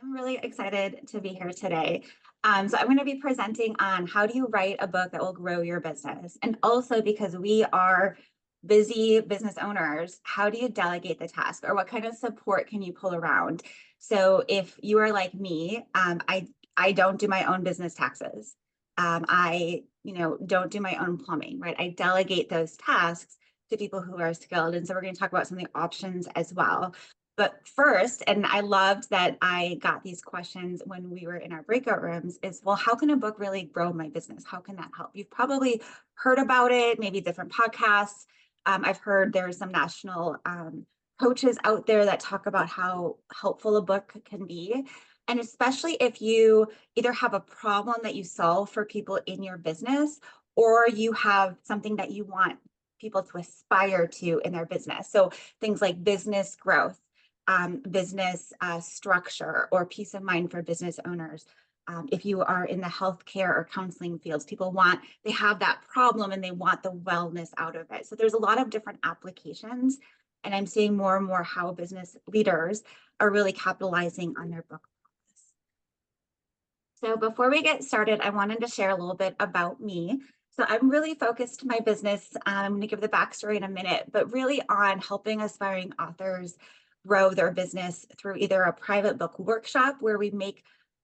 I'm really excited to be here today. So I'm going to be presenting on how do you write a book that will grow your business? And also because we are busy business owners, how do you delegate the task or what kind of support can you pull around? So if you are like me, I don't do my own business taxes. I don't do my own plumbing, right? I delegate those tasks to people who are skilled. And so we're going to talk about some of the options as well. But first, and I loved that I got these questions when we were in our breakout rooms, is, well, how can a book really grow my business? How can that help? You've probably heard about it, maybe different podcasts. I've heard there's some national coaches out there that talk about how helpful a book can be. And especially if you either have a problem that you solve for people in your business, or you have something that you want people to aspire to in their business. So things like business growth, business structure, or peace of mind for business owners. If you are in the healthcare or counseling fields, they have that problem and they want the wellness out of it. So there's a lot of different applications. And I'm seeing more and more how business leaders are really capitalizing on their book. So before we get started, I wanted to share a little bit about me. So I'm really focused my business. I'm going to give the backstory in a minute, but really on helping aspiring authors grow their business through either a private book workshop where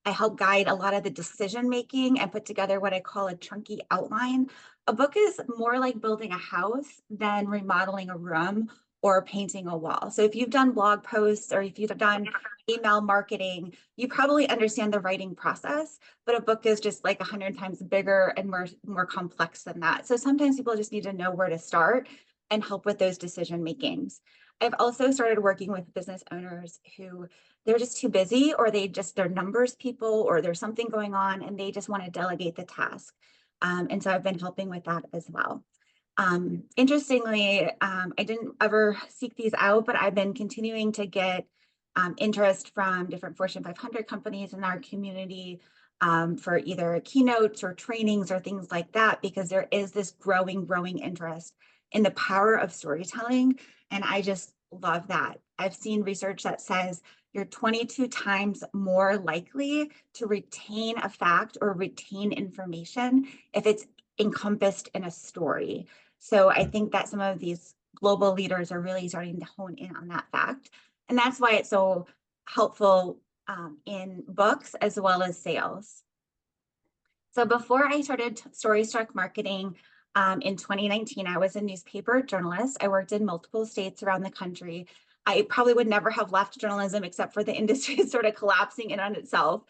I help guide a lot of the decision making and put together what I call a chunky outline. A book is more like building a house than remodeling a room or painting a wall. So if you've done blog posts or if you've done email marketing, you probably understand the writing process, but a book is just like 100 times bigger and more complex than that. So sometimes people just need to know where to start and help with those decision makings. I've also started working with business owners who they're just too busy, or they're numbers people, or there's something going on and they just want to delegate the task. And so I've been helping with that as well. Interestingly, I didn't ever seek these out, but I've been continuing to get interest from different Fortune 500 companies in our community for either keynotes or trainings or things like that, because there is this growing interest in the power of storytelling. And I just love that. I've seen research that says you're 22 times more likely to retain a fact or retain information if it's encompassed in a story. So I think that some of these global leaders are really starting to hone in on that fact. And that's why it's so helpful in books as well as sales. So before I started StoryStruck Marketing in 2019, I was a newspaper journalist. I worked in multiple states around the country. I probably would never have left journalism except for the industry sort of collapsing in on itself.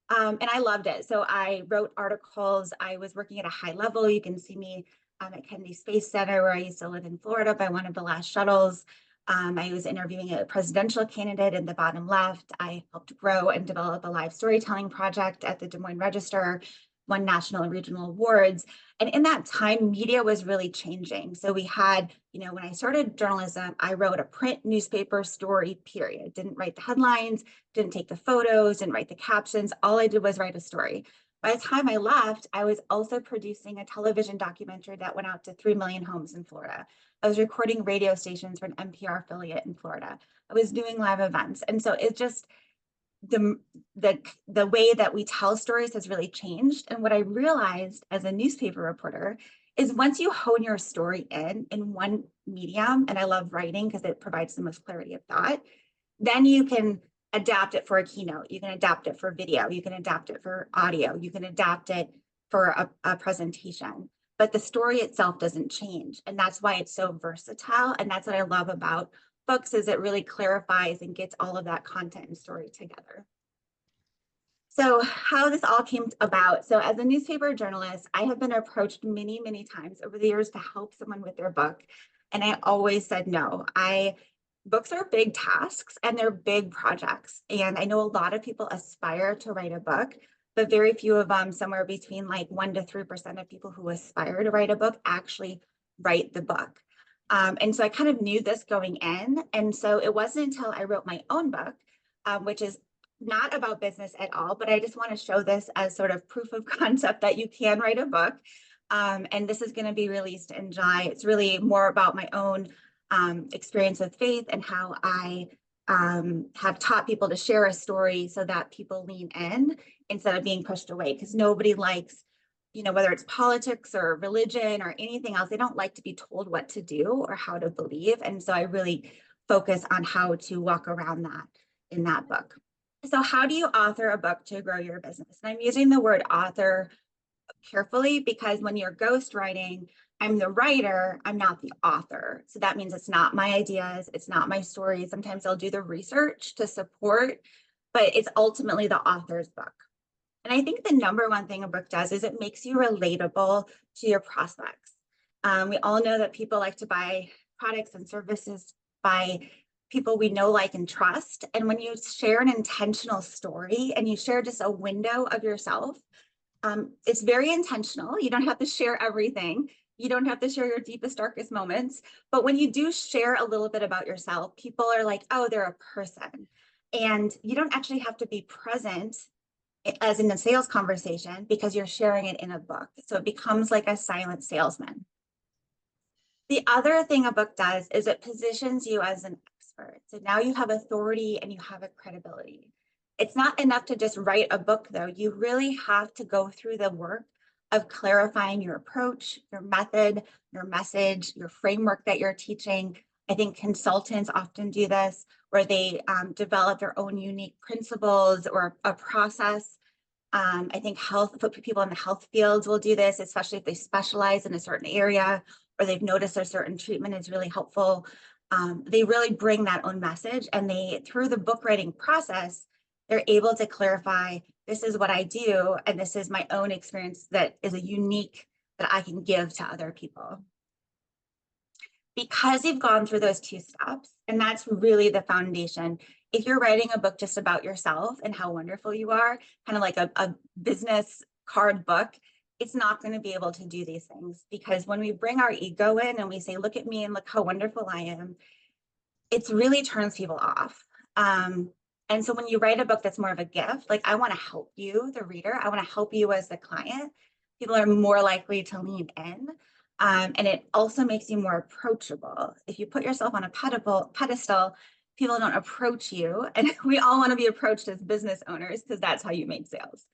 And I loved it. So I wrote articles. I was working at a high level. You can see me at Kennedy Space Center, where I used to live in Florida by one of the last shuttles. I was interviewing a presidential candidate in the bottom left. I helped grow and develop a live storytelling project at the Des Moines Register, won national and regional awards. And in that time, media was really changing. So we had, when I started journalism, I wrote a print newspaper story, period. Didn't write the headlines, didn't take the photos, didn't write the captions. All I did was write a story. By the time I left, I was also producing a television documentary that went out to 3 million homes in Florida. I was recording radio stations for an NPR affiliate in Florida. I was doing live events. And so it just, the way that we tell stories has really changed. And what I realized as a newspaper reporter is once you hone your story in one medium, and I love writing because it provides the most clarity of thought, then you can adapt it for a keynote. You can adapt it for video. You can adapt it for audio. You can adapt it for a presentation. But the story itself doesn't change. And that's why it's so versatile. And that's what I love about books, is it really clarifies and gets all of that content and story together. So how this all came about. So as a newspaper journalist, I have been approached many, many times over the years to help someone with their book. And I always said no. Books are big tasks and they're big projects. And I know a lot of people aspire to write a book, but very few of them, somewhere between like 1% to 3% of people who aspire to write a book actually write the book. And so I kind of knew this going in. And so it wasn't until I wrote my own book, which is not about business at all, but I just want to show this as sort of proof of concept that you can write a book. And this is going to be released in July. It's really more about my own experience with faith and how I have taught people to share a story so that people lean in instead of being pushed away, because nobody likes, whether it's politics or religion or anything else, they don't like to be told what to do or how to believe. And so I really focus on how to walk around that in that book. So how do you author a book to grow your business? And I'm using the word author carefully because when you're ghostwriting, I'm the writer, I'm not the author. So that means it's not my ideas, it's not my story. Sometimes I'll do the research to support, but it's ultimately the author's book. And I think the number one thing a book does is it makes you relatable to your prospects. We all know that people like to buy products and services by people we know, like, and trust. And when you share an intentional story and you share just a window of yourself, it's very intentional. You don't have to share everything. You don't have to share your deepest, darkest moments. But when you do share a little bit about yourself, people are like, oh, they're a person. And you don't actually have to be present as in a sales conversation because you're sharing it in a book. So it becomes like a silent salesman. The other thing a book does is it positions you as an expert. So now you have authority and you have a credibility. It's not enough to just write a book, though. You really have to go through the work of clarifying your approach, your method, your message, your framework that you're teaching. I think consultants often do this, where they develop their own unique principles or a process. I think people in the health fields will do this, especially if they specialize in a certain area or they've noticed a certain treatment is really helpful. They really bring that own message, and through the book writing process, they're able to clarify, this is what I do, and this is my own experience that is a unique that I can give to other people. Because you've gone through those two steps, and that's really the foundation. If you're writing a book just about yourself and how wonderful you are, kind of like a business card book, it's not going to be able to do these things, because when we bring our ego in and we say, look at me and look how wonderful I am, it really turns people off. And so when you write a book that's more of a gift, like, I want to help you, the reader, I want to help you as the client, people are more likely to lean in. And it also makes you more approachable. If you put yourself on a pedestal, people don't approach you. And we all want to be approached as business owners because that's how you make sales.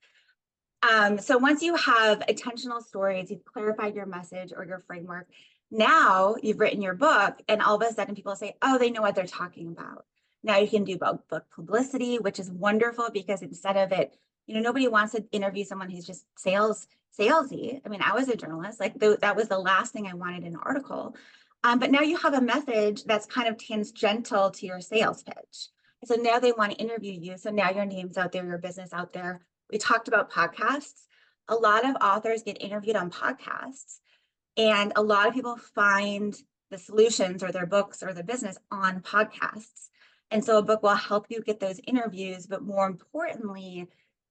So once you have intentional stories, you've clarified your message or your framework, now you've written your book, and all of a sudden people say, oh, they know what they're talking about. Now you can do book publicity, which is wonderful, because instead of it, nobody wants to interview someone who's just salesy. I mean, I was a journalist, like that was the last thing I wanted in an article. But now you have a message that's kind of tangential to your sales pitch. So now they want to interview you. So now your name's out there, your business out there. We talked about podcasts. A lot of authors get interviewed on podcasts, and a lot of people find the solutions or their books or their business on podcasts. And so a book will help you get those interviews, but more importantly,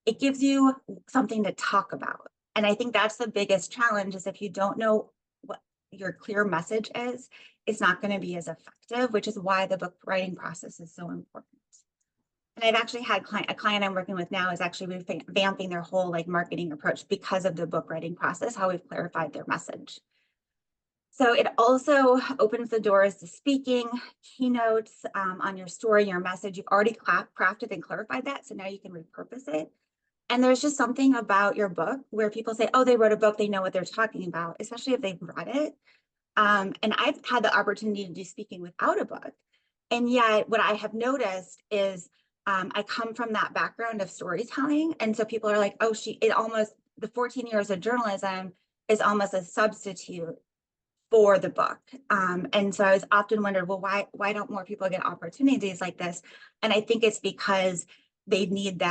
it gives you something to talk about. And I think that's the biggest challenge, is if you don't know what your clear message is, it's not going to be as effective, which is why the book writing process is so important. And I've actually had a client I'm working with now is actually revamping their whole marketing approach because of the book writing process, how we've clarified their message. So it also opens the doors to speaking, keynotes on your story, your message. You've already crafted and clarified that, so now you can repurpose it. And there's just something about your book where people say, oh, they wrote a book, they know what they're talking about, especially if they've read it. And I've had the opportunity to do speaking without a book. And yet what I have noticed is I come from that background of storytelling. And so people are like, oh, the 14 years of journalism is almost a substitute for the book. And so I was often wondered, well, why don't more people get opportunities like this? And I think it's because they need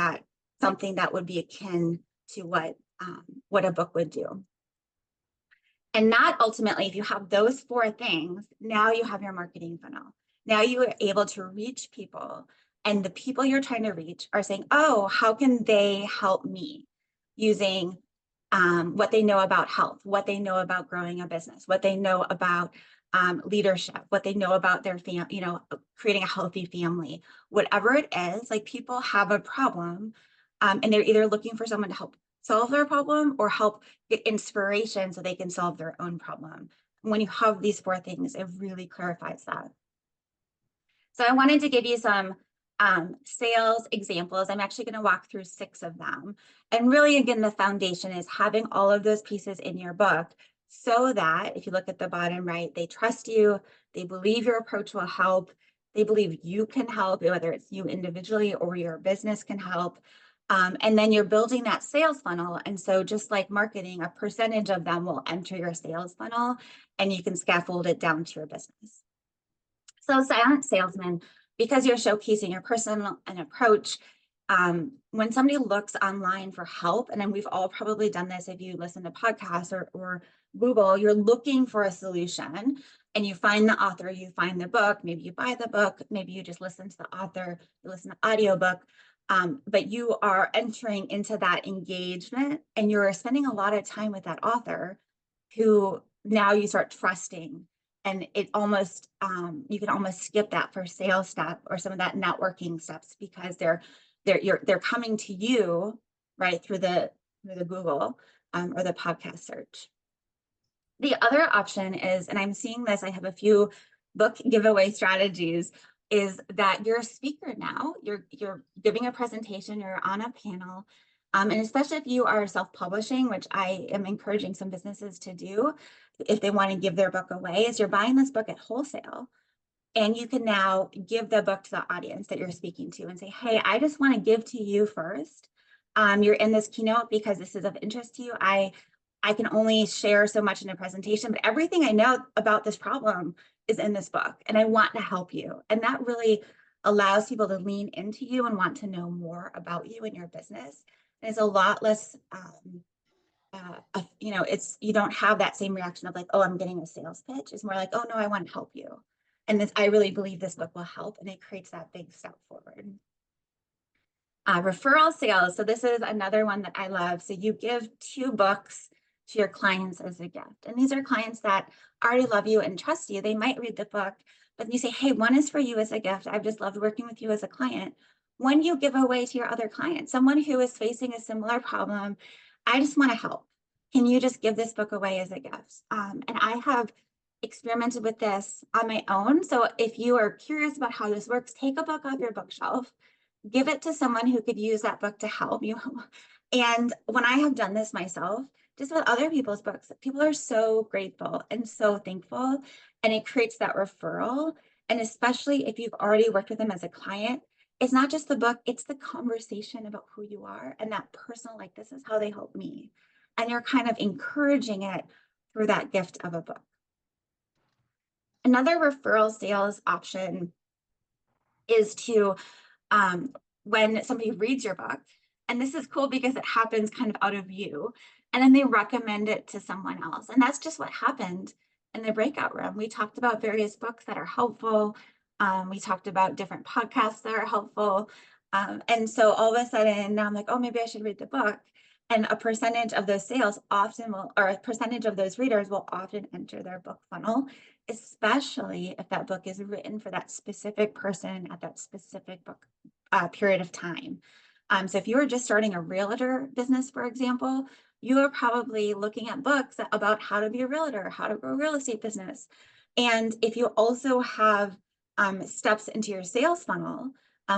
something that would be akin to what a book would do. And that ultimately, if you have those four things, now you have your marketing funnel. Now you are able to reach people, and the people you're trying to reach are saying, oh, how can they help me, using what they know about health, what they know about growing a business, what they know about leadership, what they know about their creating a healthy family, whatever it is. People have a problem, and they're either looking for someone to help solve their problem or help get inspiration so they can solve their own problem. And when you have these four things, it really clarifies that. So I wanted to give you some sales examples. I'm actually going to walk through 6 of them. And really, again, the foundation is having all of those pieces in your book so that if you look at the bottom right, they trust you, they believe your approach will help, they believe you can help, whether it's you individually or your business can help. And then you're building that sales funnel. And so just like marketing, a percentage of them will enter your sales funnel and you can scaffold it down to your business. So silent salesman, because you're showcasing your personal and approach, when somebody looks online for help, and then we've all probably done this if you listen to podcasts or Google, you're looking for a solution and you find the author, you find the book, maybe you buy the book, maybe you just listen to the author, you listen to audiobook, but you are entering into that engagement and you're spending a lot of time with that author who now you start trusting. And it almost, you can almost skip that first sales step or some of that networking steps because they're coming to you right through the Google or the podcast search. The other option is, and I'm seeing this, I have a few book giveaway strategies, is that you're a speaker now, you're giving a presentation, you're on a panel, and especially if you are self-publishing, which I am encouraging some businesses to do, if they want to give their book away, is you're buying this book at wholesale. And you can now give the book to the audience that you're speaking to and say, hey, I just want to give to you first. You're in this keynote because this is of interest to you. I can only share so much in a presentation, but everything I know about this problem is in this book and I want to help you. And that really allows people to lean into you and want to know more about you and your business. And it's a lot less, you don't have that same reaction of like, oh, I'm getting a sales pitch. It's more like, oh no, I want to help you. And this, I really believe this book will help, and it creates that big step forward. Referral sales. So this is another one that I love. So you give 2 books to your clients as a gift. And these are clients that already love you and trust you. They might read the book, but you say, hey, one is for you as a gift. I've just loved working with you as a client. One you give away to your other clients, someone who is facing a similar problem. I just want to help. Can you just give this book away as a gift? And I have experimented with this on my own. So if you are curious about how this works, take a book off your bookshelf, give it to someone who could use that book to help you. And when I have done this myself, just with other people's books, people are so grateful and so thankful, and it creates that referral. And especially if you've already worked with them as a client, it's not just the book, it's the conversation about who you are and that personal, like, this is how they help me. And you're kind of encouraging it through that gift of a book. Another referral sales option is to, when somebody reads your book, and this is cool because it happens kind of out of you, and then they recommend it to someone else. And that's just what happened in the breakout room. We talked about various books that are helpful. We talked about different podcasts that are helpful. And so all of a sudden now I'm like, oh, maybe I should read the book. And a percentage of those sales often will, or a percentage of those readers will often enter their book funnel, especially if that book is written for that specific person at that specific book period of time. So if you were just starting a realtor business, for example, you are probably looking at books about how to be a realtor, how to grow a real estate business. And if you also have steps into your sales funnel,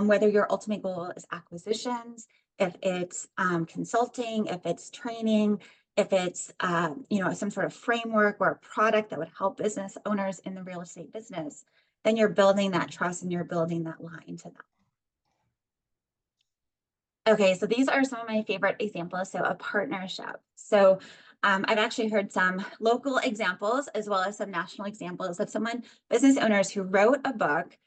whether your ultimate goal is acquisitions, if it's consulting, if it's training, if it's some sort of framework or a product that would help business owners in the real estate business, then you're building that trust and you're building that line to them. Okay, so these are some of my favorite examples. So a partnership. So I've actually heard some local examples as well as some national examples of business owners who wrote a book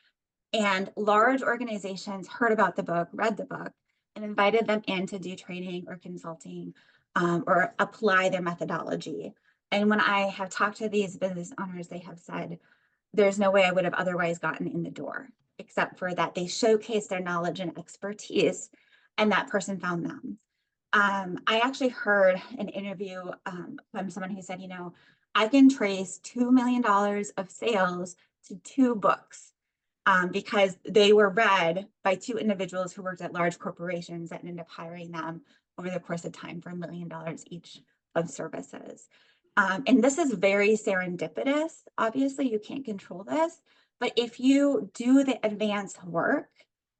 and large organizations heard about the book, read the book, and invited them in to do training or consulting or apply their methodology. And when I have talked to these business owners, they have said, there's no way I would have otherwise gotten in the door, except for that they showcased their knowledge and expertise, and that person found them. I actually heard an interview from someone who said, I can trace $2 million of sales to 2 books. Because they were read by 2 individuals who worked at large corporations that ended up hiring them over the course of time for $1 million each of services. And this is very serendipitous. Obviously, you can't control this, But if you do the advanced work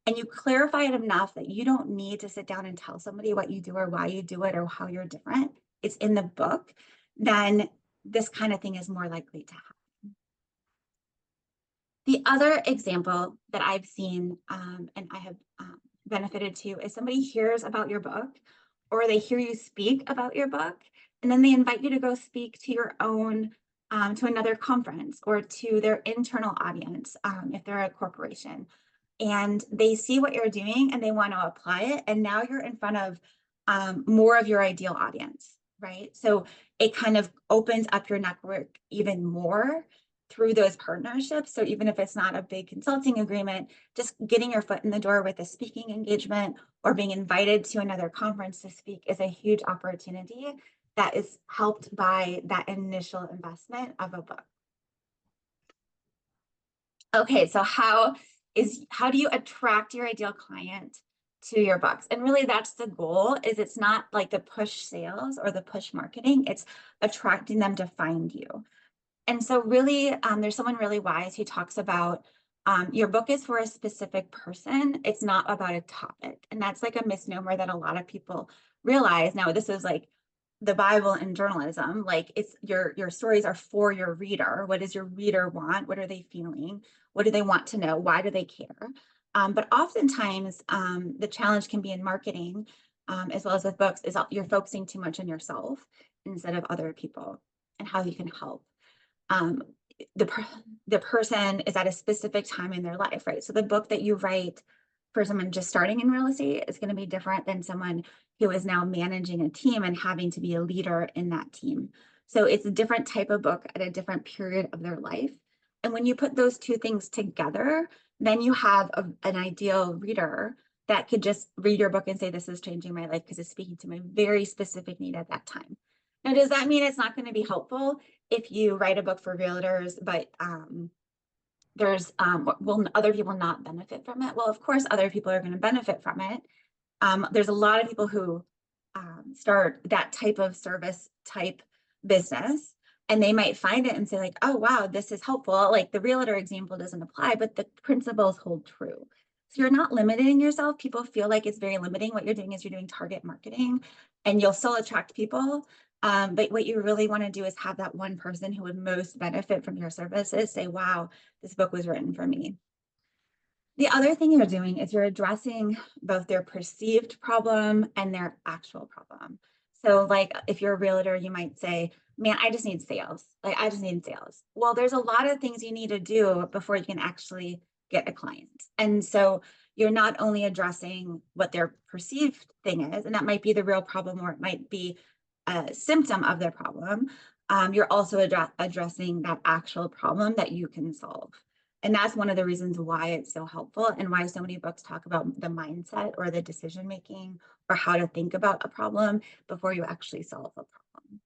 and you clarify it enough that you don't need to sit down and tell somebody what you do or why you do it or how you're different, it's in the book, then this kind of thing is more likely to happen. The other example that I've seen and I have benefited to is somebody hears about your book or they hear you speak about your book, and then they invite you to go speak to your own, to another conference or to their internal audience if they're a corporation. And they see what you're doing and they want to apply it. And now you're in front of more of your ideal audience, right? So it kind of opens up your network even more through those partnerships. So even if it's not a big consulting agreement, just getting your foot in the door with a speaking engagement or being invited to another conference to speak is a huge opportunity that is helped by that initial investment of a book. Okay, so how do you attract your ideal client to your books? And really that's the goal, is it's not like the push sales or the push marketing, it's attracting them to find you. And so really, there's someone really wise who talks about your book is for a specific person. It's not about a topic. And that's like a misnomer that a lot of people realize. Now, this is like the Bible in journalism. Like it's your stories are for your reader. What does your reader want? What are they feeling? What do they want to know? Why do they care? But oftentimes, the challenge can be in marketing, as well as with books, is you're focusing too much on yourself instead of other people and how you can help. The person is at a specific time in their life, right? So the book that you write for someone just starting in real estate is going to be different than someone who is now managing a team and having to be a leader in that team. So it's a different type of book at a different period of their life. And when you put those two things together, then you have an ideal reader that could just read your book and say, this is changing my life because it's speaking to my very specific need at that time. Now, does that mean it's not going to be helpful if you write a book for realtors, but will other people not benefit from it? Well, of course, other people are going to benefit from it. There's a lot of people who start that type of service type business, and they might find it and say like, oh, wow, this is helpful. Like the realtor example doesn't apply, but the principles hold true. So you're not limiting yourself. People feel like it's very limiting. What you're doing is you're doing target marketing and you'll still attract people. But what you really want to do is have that one person who would most benefit from your services say, wow, this book was written for me. The other thing you're doing is you're addressing both their perceived problem and their actual problem. So like if you're a realtor, you might say, man, I just need sales. Like I just need sales. Well, there's a lot of things you need to do before you can actually get a client. And so you're not only addressing what their perceived thing is, and that might be the real problem, or it might be a symptom of their problem. You're also addressing that actual problem that you can solve. And that's one of the reasons why it's so helpful and why so many books talk about the mindset or the decision making or how to think about a problem before you actually solve a problem.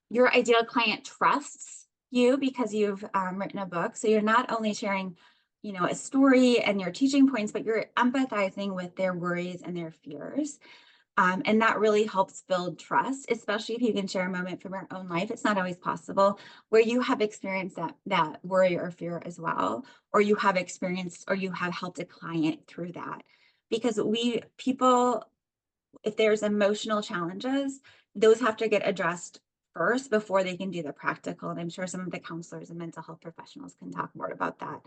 Your ideal client trusts you because you've written a book. So you're not only sharing, a story and your teaching points, but you're empathizing with their worries and their fears. And that really helps build trust, especially if you can share a moment from your own life. It's not always possible where you have experienced that worry or fear as well, or you have experienced or you have helped a client through that. Because people, if there's emotional challenges, those have to get addressed first before they can do the practical. And I'm sure some of the counselors and mental health professionals can talk more about that.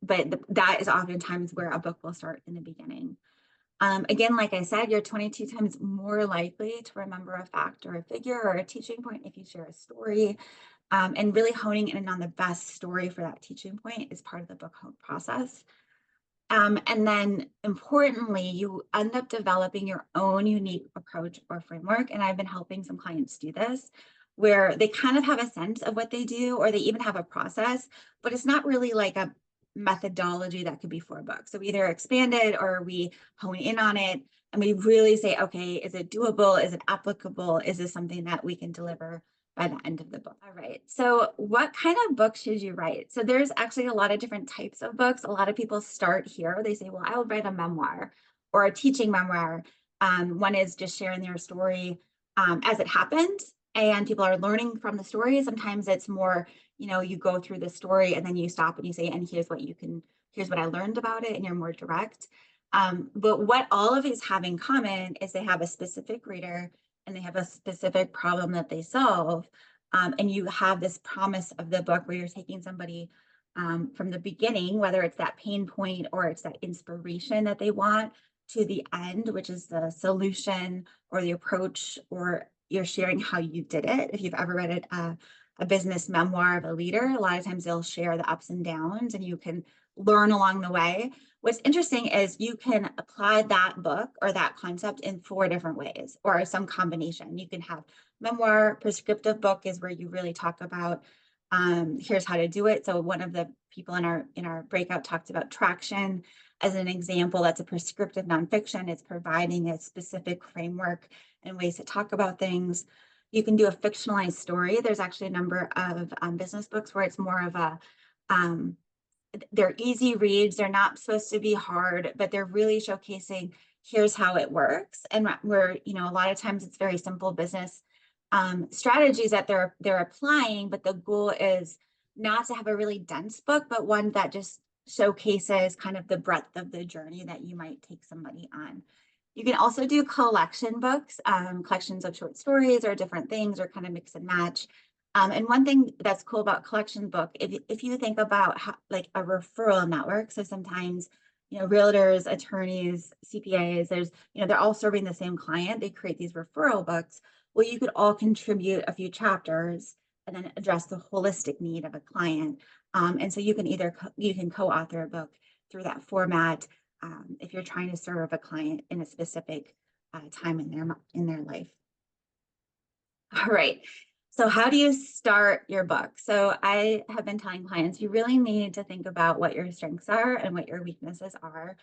But that is oftentimes where a book will start in the beginning. Again, like I said, you're 22 times more likely to remember a fact or a figure or a teaching point if you share a story. And really honing in on the best story for that teaching point is part of the book process. And then importantly, you end up developing your own unique approach or framework. And I've been helping some clients do this, where they kind of have a sense of what they do, or they even have a process, but it's not really like a methodology that could be for a book. So we either expand it or we hone in on it and we really say, okay, is it doable? Is it applicable? Is this something that we can deliver by the end of the book? All right. So what kind of book should you write? So there's actually a lot of different types of books. A lot of people start here. They say, well, I'll write a memoir or a teaching memoir. One is just sharing their story as it happened, and people are learning from the story. Sometimes it's more you go through the story and then you stop and you say, and here's what I learned about it, and you're more direct. But what all of these have in common is they have a specific reader and they have a specific problem that they solve. And you have this promise of the book where you're taking somebody from the beginning, whether it's that pain point or it's that inspiration that they want, to the end, which is the solution or the approach, or you're sharing how you did it. If you've ever read it, a business memoir of a leader, a lot of times they'll share the ups and downs and you can learn along the way. What's interesting is you can apply that book or that concept in 4 different ways, or some combination. You can have memoir. Prescriptive book is where you really talk about here's how to do it. So one of the people in our breakout talked about Traction as an example. That's a prescriptive nonfiction. It's providing a specific framework and ways to talk about things. You can do a fictionalized story. There's actually a number of business books where it's more of a they're easy reads. They're not supposed to be hard, but they're really showcasing here's how it works. And we're, a lot of times it's very simple business strategies that they're applying, but the goal is not to have a really dense book, but one that just showcases kind of the breadth of the journey that you might take somebody on. You can also do collection books, collections of short stories or different things, or kind of mix and match. And one thing that's cool about collection book, if you think about how, like a referral network, so sometimes, realtors, attorneys, CPAs, they're all serving the same client. They create these referral books. Well, you could all contribute a few chapters and then address the holistic need of a client. And so you can co-author a book through that format if you're trying to serve a client in a specific time in their life. All right. So how do you start your book? So I have been telling clients, you really need to think about what your strengths are and what your weaknesses are.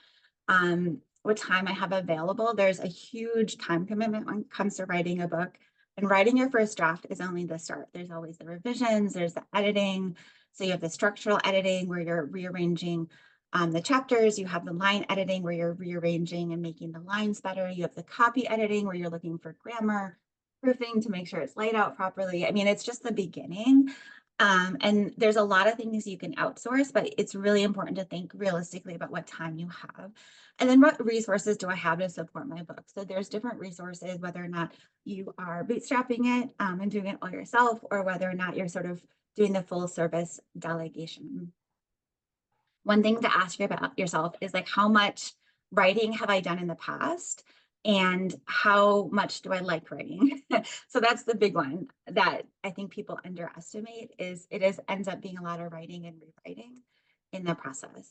What time I have available. There's a huge time commitment when it comes to writing a book. And writing your first draft is only the start. There's always the revisions, there's the editing. So you have the structural editing where you're rearranging the chapters. You have the line editing where you're rearranging and making the lines better. You have the copy editing where you're looking for grammar, proofing to make sure it's laid out properly. I mean, it's just the beginning. And there's a lot of things you can outsource, but it's really important to think realistically about what time you have. And then what resources do I have to support my book? So there's different resources, whether or not you are bootstrapping it and doing it all yourself, or whether or not you're sort of doing the full service delegation. One thing to ask about yourself is like, how much writing have I done in the past? And how much do I like writing? So that's the big one that I think people underestimate ends up being a lot of writing and rewriting in the process.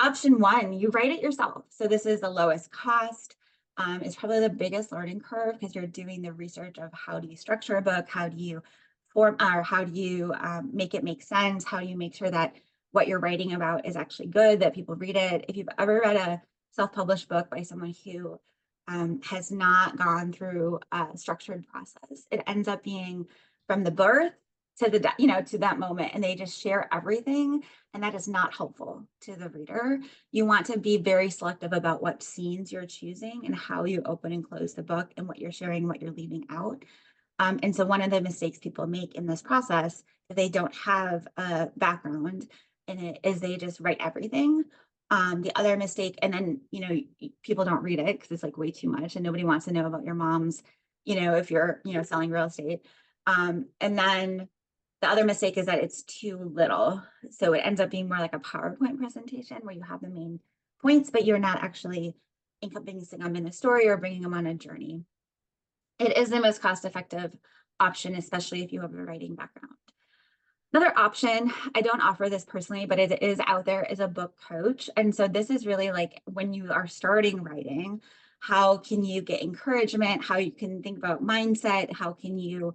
Option 1, you write it yourself. So this is the lowest cost. It's probably the biggest learning curve because you're doing the research of how do you structure a book? How do you make it make sense? How do you make sure that what you're writing about is actually good, that people read it? If you've ever read a self-published book by someone who has not gone through a structured process, it ends up being from the birth to to that moment, and they just share everything, and that is not helpful to the reader. You want to be very selective about what scenes you're choosing and how you open and close the book and what you're sharing, what you're leaving out. And so one of the mistakes people make in this process, if they don't have a background in it, is they just write everything. The other mistake, and then, people don't read it because it's like way too much and nobody wants to know about your mom's, if you're, selling real estate. And then the other mistake is that it's too little. So it ends up being more like a PowerPoint presentation where you have the main points, but you're not actually encompassing them in a story or bringing them on a journey. It is the most cost-effective option, especially if you have a writing background. Another option, I don't offer this personally, but it is out there, is a book coach. And so this is really like when you are starting writing, how can you get encouragement? How you can think about mindset? How can you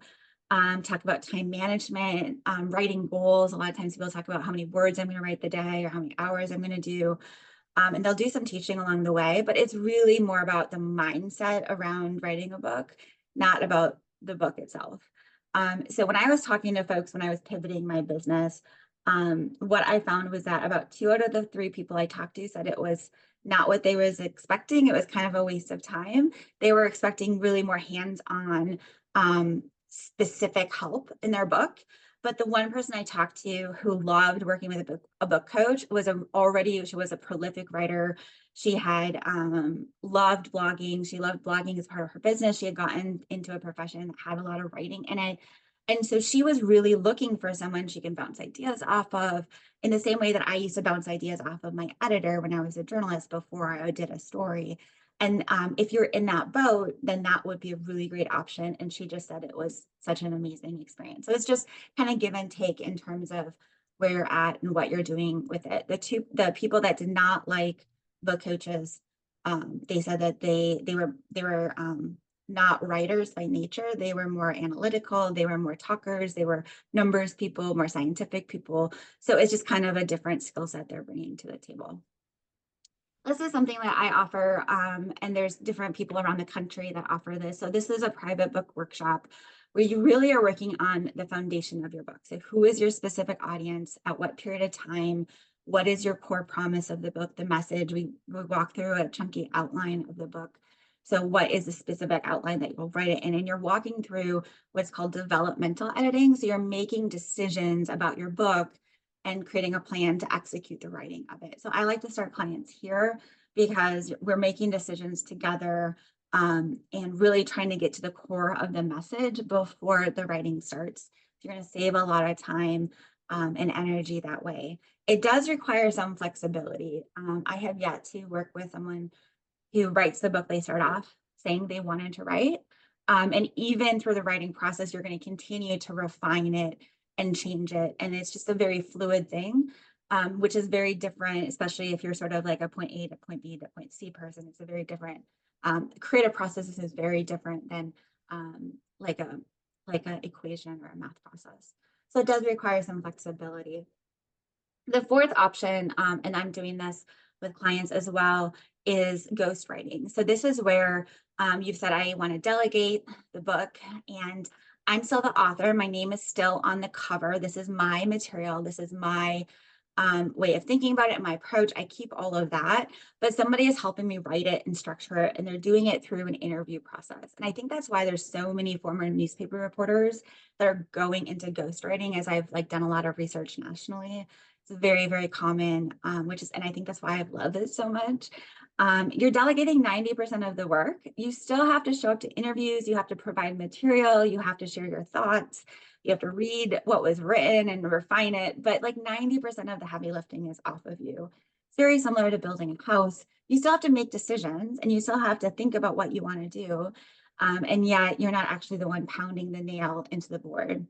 talk about time management, writing goals? A lot of times people talk about how many words I'm going to write the day or how many hours I'm going to do. And they'll do some teaching along the way, but it's really more about the mindset around writing a book, not about the book itself. So when I was talking to folks, when I was pivoting my business, what I found was that about 2 out of the 3 people I talked to said it was not what they was expecting. It was kind of a waste of time. They were expecting really more hands-on specific help in their book. But the one person I talked to who loved working with a book coach was she was a prolific writer. She had loved blogging. She loved blogging as part of her business. She had gotten into a profession that had a lot of writing in it. And so she was really looking for someone she can bounce ideas off of, in the same way that I used to bounce ideas off of my editor when I was a journalist before I did a story. And if you're in that boat, then that would be a really great option. And she just said it was such an amazing experience. So it's just kind of give and take in terms of where you're at and what you're doing with it. The people that did not like book coaches, they said that they were not writers by nature. They were more analytical. They were more talkers. They were numbers people, more scientific people. So it's just kind of a different skill set they're bringing to the table. This is something that I offer, and there's different people around the country that offer this. So this is a private book workshop where you really are working on the foundation of your book. So who is your specific audience, at what period of time, what is your core promise of the book, the message. We walk through a chunky outline of the book. So what is the specific outline that you'll write it in? And you're walking through what's called developmental editing. So you're making decisions about your book and creating a plan to execute the writing of it. So I like to start clients here because we're making decisions together, and really trying to get to the core of the message before the writing starts. You're going to save a lot of time and energy that way. It does require some flexibility. I have yet to work with someone who writes the book they start off saying they wanted to write. And even through the writing process, you're going to continue to refine it and change it. And it's just a very fluid thing, which is very different, especially if you're sort of like a point A to point B to point C person. It's a very different, creative process is very different than like an equation or a math process. So it does require some flexibility. The fourth option, and I'm doing this with clients as well, is ghostwriting. So this is where you've said, I want to delegate the book, and I'm still the author. My name is still on the cover. This is my material. This is my way of thinking about it, my approach. I keep all of that, but somebody is helping me write it and structure it, and they're doing it through an interview process. And I think that's why there's so many former newspaper reporters that are going into ghostwriting, as I've done a lot of research nationally. It's very, very common, and I think that's why I love it so much. You're delegating 90% of the work. You still have to show up to interviews. You have to provide material. You have to share your thoughts. You have to read what was written and refine it. But 90% of the heavy lifting is off of you. It's very similar to building a house. You still have to make decisions, and you still have to think about what you want to do. And yet you're not actually the one pounding the nail into the board.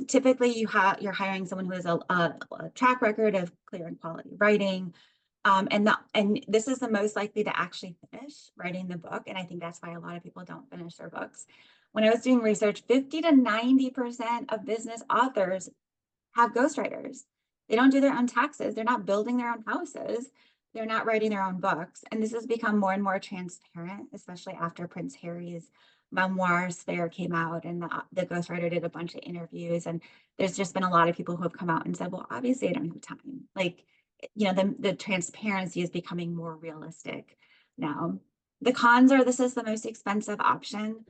Typically you're hiring someone who has a track record of clear and quality writing. And this is the most likely to actually finish writing the book. And I think that's why a lot of people don't finish their books. When I was doing research, 50 to 90% of business authors have ghostwriters. They don't do their own taxes. They're not building their own houses. They're not writing their own books. And this has become more and more transparent, especially after Prince Harry's memoir Spare came out, and the ghostwriter did a bunch of interviews. And there's just been a lot of people who have come out and said, well, obviously I don't have time. The transparency is becoming more realistic now. The cons are this is the most expensive option.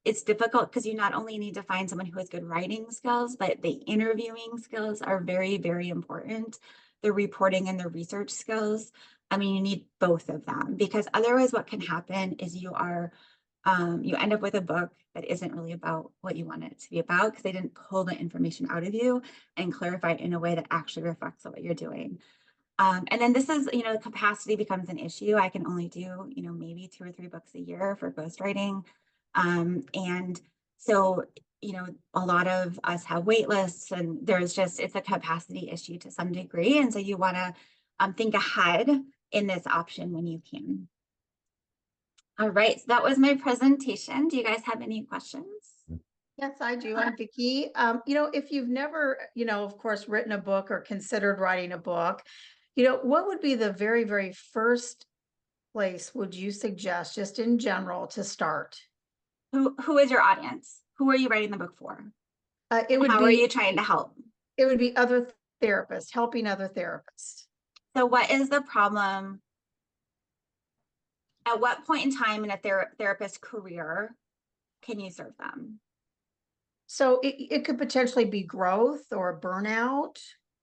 It's difficult because you not only need to find someone who has good writing skills, but the interviewing skills are very, very important. The reporting and the research skills. I mean, you need both of them, because otherwise what can happen is you end up with a book that isn't really about what you want it to be about, because they didn't pull the information out of you and clarify it in a way that actually reflects what you're doing. And then this is, capacity becomes an issue. I can only do, maybe 2 or 3 books a year for ghostwriting. And so, a lot of us have wait lists, and it's a capacity issue to some degree. And so you want to think ahead in this option when you can. All right, so that was my presentation. Do you guys have any questions? Yes, I do. I'm Vicki. If you've never, of course, written a book or considered writing a book, what would be the very, very first place would you suggest, just in general, to start? Who is your audience? Who are you writing the book for? How are you trying to help? It would be other therapists, helping other therapists. So what is the problem? At what point in time in a therapist's career can you serve them? So it could potentially be growth or burnout,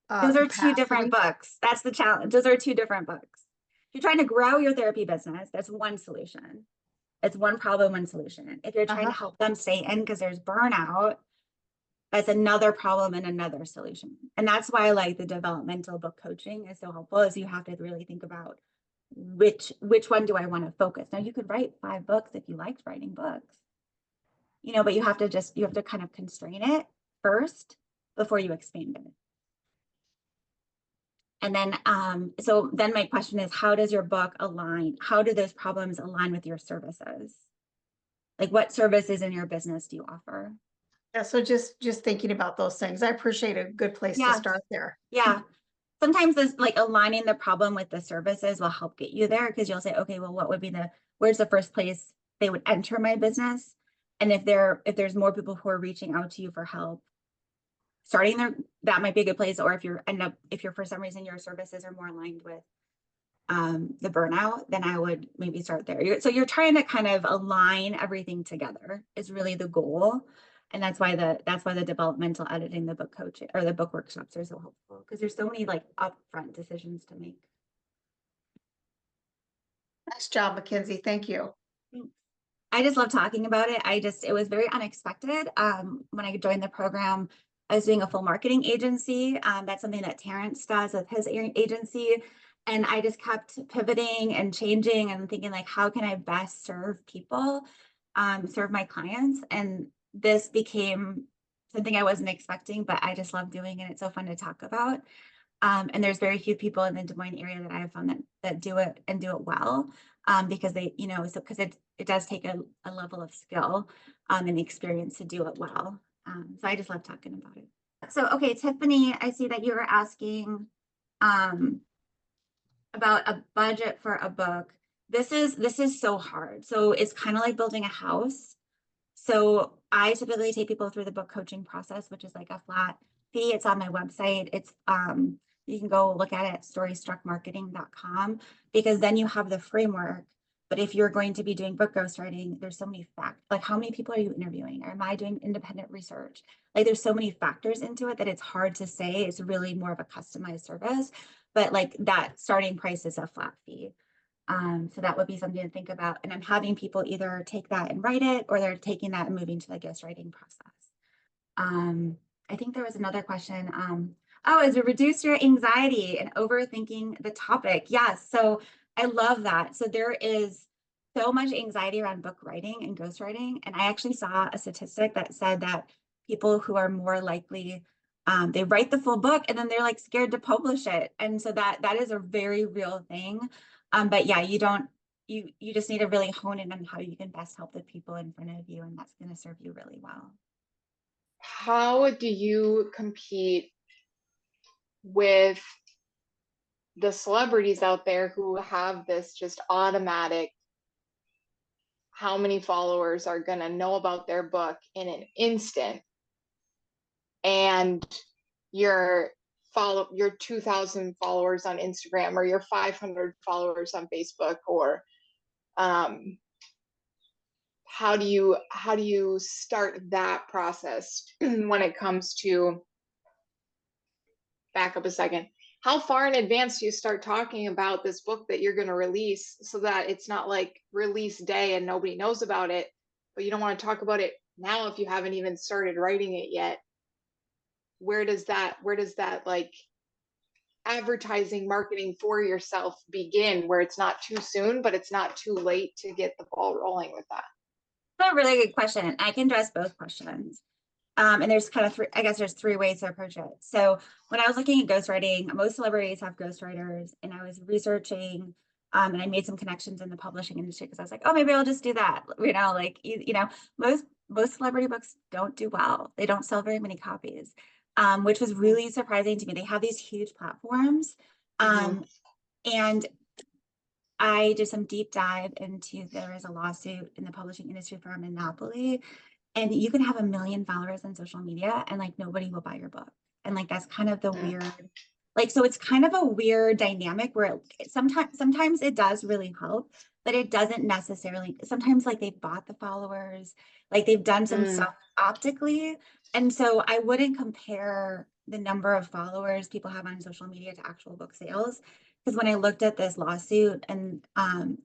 Those are two different capacity. books. That's the challenge. Those are two different books. If you're trying to grow your therapy business, that's one solution. It's one problem, one solution. If you're trying to Uh-huh. help them stay in because there's burnout, that's another problem and another solution. And that's why like the developmental book coaching is so helpful, is you have to really think about which one do I want to focus. Now you could write 5 books if you liked writing books, but you have to kind of constrain it first before you expand it. And then, so then my question is, how does your book align? How do those problems align with your services? Like what services in your business do you offer? Yeah, so just thinking about those things. I appreciate a good place to Yeah, start there. yeah. Sometimes this like aligning the problem with the services will help get you there, because you'll say, okay, well, where's the first place they would enter my business? And if there's more people who are reaching out to you for help, starting there, that might be a good place. Or if you're for some reason your services are more aligned with the burnout, then I would maybe start there. So you're trying to kind of align everything together is really the goal. And that's why the developmental editing, the book coaching or the book workshops are so helpful, because there's so many like upfront decisions to make. Nice job, Mackenzie. Thank you. I just love talking about it. It was very unexpected. When I joined the program, I was doing a full marketing agency. That's something that Terrence does with his agency. And I just kept pivoting and changing and thinking like, how can I best serve people, serve my clients? And this became something I wasn't expecting, but I just love doing it. It's so fun to talk about. And there's very few people in the Des Moines area that I have found that do it and do it well, because because it does take a level of skill and experience to do it well. So I just love talking about it. So, okay, Tiffany, I see that you were asking um, about a budget for a book. This is so hard. So it's kind of like building a house. So I typically take people through the book coaching process, which is like a flat fee. It's on my website. You can go look at it at storystruckmarketing.com, because then you have the framework. But if you're going to be doing book ghostwriting, there's so many factors. Like, how many people are you interviewing? Or am I doing independent research? Like, there's so many factors into it that it's hard to say. It's really more of a customized service. But like that starting price is a flat fee. So that would be something to think about. And I'm having people either take that and write it, or they're taking that and moving to the ghostwriting process. I think there was another question. Is it reduce your anxiety and overthinking the topic? Yes. So I love that. So there is so much anxiety around book writing and ghostwriting. And I actually saw a statistic that said that people who are more likely, they write the full book and then they're like scared to publish it. And so that is a very real thing. But yeah, you just need to really hone in on how you can best help the people in front of you, and that's going to serve you really well. How do you compete with the celebrities out there who have this just automatic, how many followers are going to know about their book in an instant, and your 2,000 followers on Instagram, or your 500 followers on Facebook, or how do you start that process when it comes to, back up a second, how far in advance do you start talking about this book that you're going to release, so that it's not like release day and nobody knows about it, but you don't want to talk about it now if you haven't even started writing it yet? Where does that like advertising, marketing for yourself begin, where it's not too soon, but it's not too late to get the ball rolling with that? That's a really good question. I can address both questions. And there's kind of there's 3 ways to approach it. So when I was looking at ghostwriting, most celebrities have ghostwriters, and I was researching, and I made some connections in the publishing industry, because I was like, oh, maybe I'll just do that. Most celebrity books don't do well. They don't sell very many copies, which was really surprising to me. They have these huge platforms. And I did some deep dive into, there is a lawsuit in the publishing industry for a monopoly, and you can have 1 million followers on social media and like nobody will buy your book. And like, that's kind of the weird, Like, so it's kind of a weird dynamic where sometimes it does really help, but it doesn't necessarily, sometimes like they've bought the followers, like they've done some Mm, stuff optically. And so I wouldn't compare the number of followers people have on social media to actual book sales. Because when I looked at this lawsuit and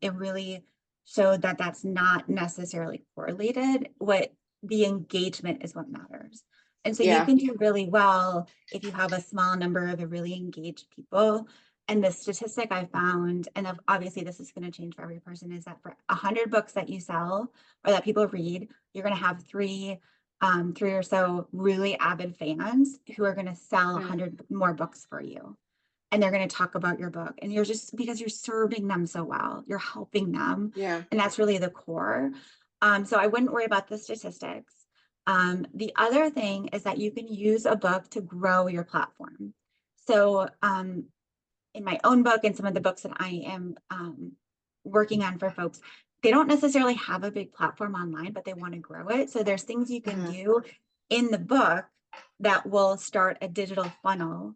it really showed that that's not necessarily correlated. What the engagement is what matters. And so you yeah. can do really well if you have a small number of really engaged people. And the statistic I found, and obviously this is going to change for every person, is that for 100 books that you sell or that people read, you're going to have three or so really avid fans who are going to sell Mm, 100 more books for you. And they're going to talk about your book. And you're just, because you're serving them so well, you're helping them. yeah. And that's really the core. So I wouldn't worry about the statistics. The other thing is that you can use a book to grow your platform. So in my own book and some of the books that I am working on for folks, they don't necessarily have a big platform online, but they want to grow it. So there's things you can Mhm. do in the book that will start a digital funnel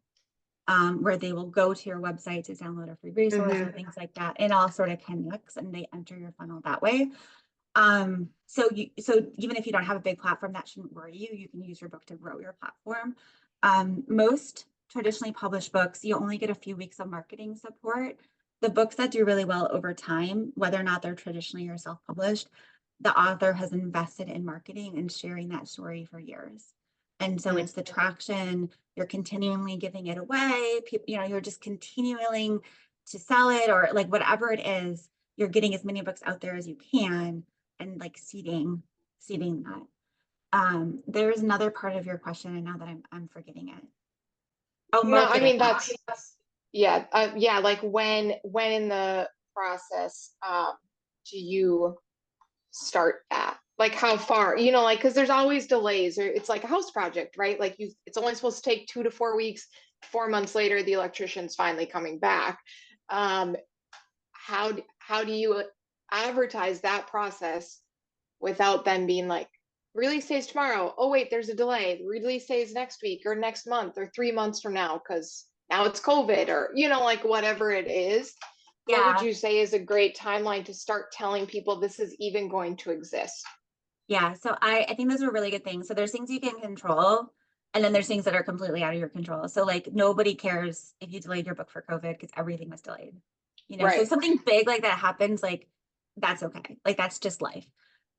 where they will go to your website to download a free resource or things like that. And all sort of connects and they enter your funnel that way. So even if you don't have a big platform, that shouldn't worry you. You can use your book to grow your platform. Most traditionally published books, you only get a few weeks of marketing support. The books that do really well over time, whether or not they're traditionally or self-published, the author has invested in marketing and sharing that story for years. And so Mm, it's the traction, you're continually giving it away, people, you're just continuing to sell it or like whatever it is, you're getting as many books out there as you can and like seeding that. There's another part of your question and now that I'm forgetting it. Oh, no, I marketing. mean yeah, yeah. Like when in the process do you start that? Like how far? You know, like because there's always delays, or it's like a house project, right? Like it's only supposed to take 2 to 4 weeks. 4 months later, the electrician's finally coming back. Um, how do you advertise that process without them being like, release days tomorrow? Oh wait, there's a delay. Release days next week or next month or 3 months from now because now it's COVID or like whatever it is. What would Yeah. you say is a great timeline to start telling people this is even going to exist? Yeah. So I think those are really good things. So there's things you can control. And then there's things that are completely out of your control. So like nobody cares if you delayed your book for COVID because everything was delayed. So if Right. something big like that happens, like that's okay. Like that's just life.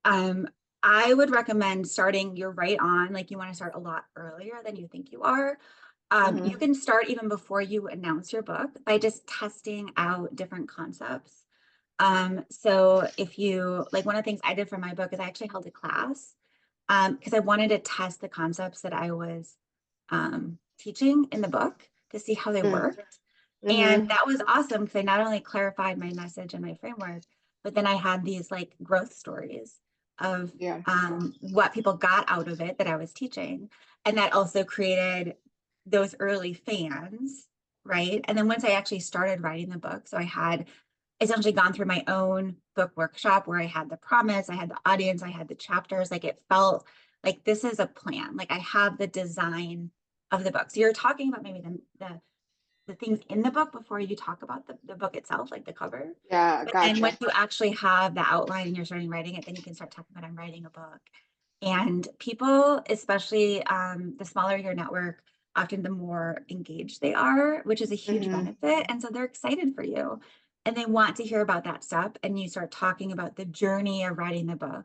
Um, I would recommend starting, you're right on, like you want to start a lot earlier than you think you are. You Mm-hmm. can start even before you announce your book by just testing out different concepts. So if you, like one of the things I did for my book is I actually held a class because I wanted to test the concepts that I was teaching in the book to see how they worked. Mm-hmm. And that was awesome because I not only clarified my message and my framework, but then I had these like growth stories of Yeah. what people got out of it that I was teaching. And that also created those early fans, right? And then once I actually started writing the book, so I had essentially gone through my own book workshop where I had the promise, I had the audience, I had the chapters, like it felt like this is a plan. Like I have the design of the book. So you're talking about maybe the things in the book before you talk about the book itself, like the cover. Yeah. But then Gotcha. once you actually have the outline and you're starting writing it, then you can start talking about I'm writing a book. And people, especially the smaller your network, often the more engaged they are, which is a huge Mm-hmm. benefit. And so they're excited for you and they want to hear about that stuff. And you start talking about the journey of writing the book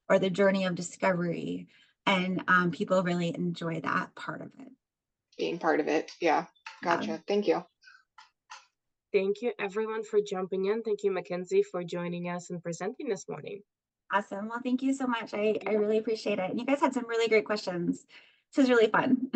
or the journey of discovery. And people really enjoy that part of it. Being part of it. Yeah. Yeah. Gotcha. Thank you. Thank you everyone for jumping in. Thank you, Mackenzie, for joining us and presenting this morning. Awesome. Well, thank you so much. I really appreciate it. And you guys had some really great questions. This was really fun.